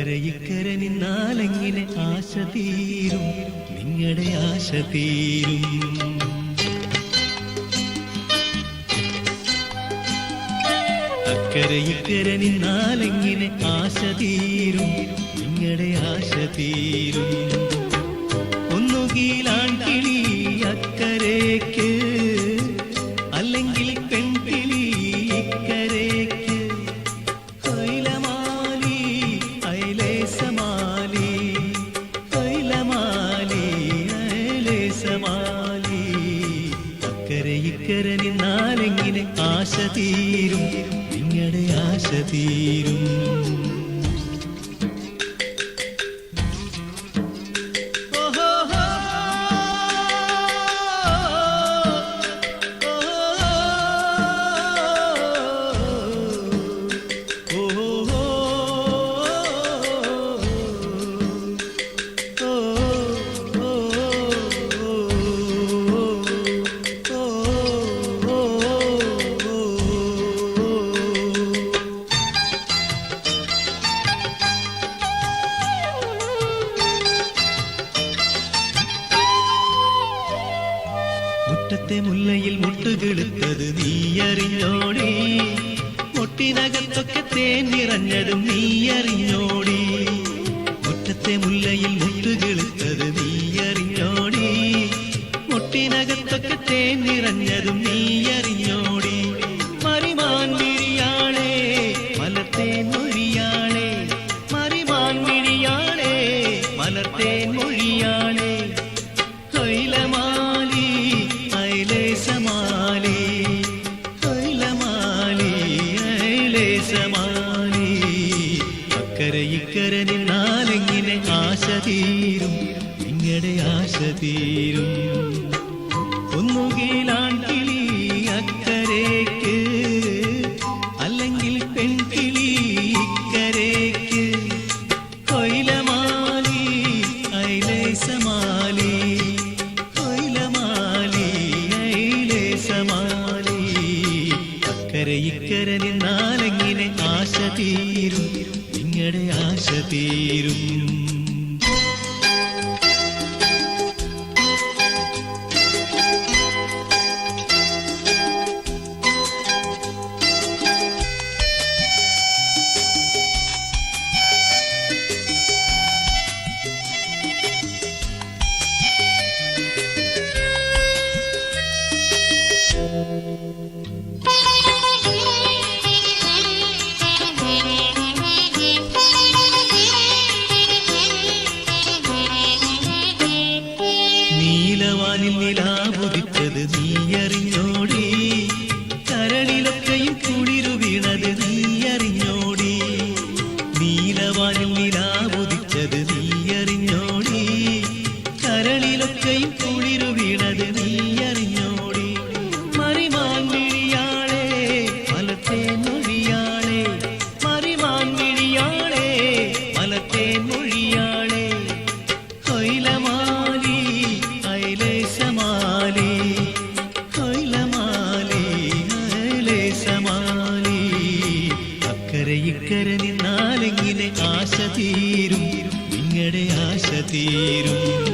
അക്കരെ ഇക്കരെ നിന്നാലെങ്ങനെ ആശ തീരും, നിങ്ങളുടെ ആശ തീരും. അക്കരെ ഇക്കരെ നിന്നാലെങ്ങനെ ആശ തീരും, നിങ്ങളുടെ ആശ തീരും. ഒന്നുകിലാൻ കിളി അക്കരേക്ക്, അല്ലെങ്കിൽ പെൺകിളി ഇക്കരേക്ക്. കൊയിലമാലി അയലേസമാലി, കൊയിലമാലി അയലേസമാലി. അക്കരെ ഇക്കരെ നിന്നാലെങ്ങനെ ആശ തീരും, നിങ്ങളുടെ ആശ തീരും. മുറ്റത്തെ മുല്ലയിൽ മുട്ടുകിളുത്തത് നീയറിഞ്ഞോടി, മുട്ടിനകത്തൊക്കെ തേൻ നിറഞ്ഞതും നീയറിഞ്ഞോടി. മുറ്റത്തെ മുല്ലയിൽ മുട്ടുകിളുത്തത് നീയറിഞ്ഞോടി, മുട്ടിനകത്തൊക്കെ തേൻ നിറഞ്ഞതും നീയറിഞ്ഞോടി. മറിമാൻ വിഴിയാളെ മലർത്തേൻ മൊഴിയാളെ, മറിമാൻ വിഴിയാളെ മലർത്തേൻ മൊഴിയാളെ. കൊയിലമാലി അയലേസമാലി, കൊയിലമാലി അയലേസമാലി. അക്കരെ ഇക്കരെ നിന്നാലെങ്ങനെ ആശ തീരും, നിങ്ങളുടെ ആശ തീരും. ഒന്നുകിലാൻ കിളി അക്കരേക്ക്, അല്ലെങ്കിൽ പെൺകിളി ഇക്കരേക്ക്. കൊയിലമാലി അയലേസമാലി, കൊയിലമാലി അയലേസമാലി. അക്കരെ ഇക്കരെ നിന്നാലെങ്ങനെ ആശ തീരും, നിങ്ങളുടെ ആശ തീരും. നീലവാനിൽ നിലാവുദിച്ചത് നീയറിഞ്ഞോടി, കരളിലൊക്കെയും കുളിരു വീണത് നീയറിഞ്ഞോടി. നീലവാനിൽ നിലാവുദിച്ചത് നീയറിഞ്ഞോടി, കരളിലൊക്കെയും കുളിരു വീണത് നീയറിഞ്ഞോടി. മറിമാൻ വിഴിയാളെ മലത്തേൻ മൊഴിയാളെ, മറിമാൻ വിഴിയാളെ മലത്തേൻ മൊഴിയാളെ. കൊയിലമാലി അയലേസമാലി, കൊയിലമാലി അയലേസമാലി. അക്കരെ ഇക്കരെ നിന്നാലെങ്ങനെ ആശ തീരും, നിങ്ങളുടെ ആശ തീരും.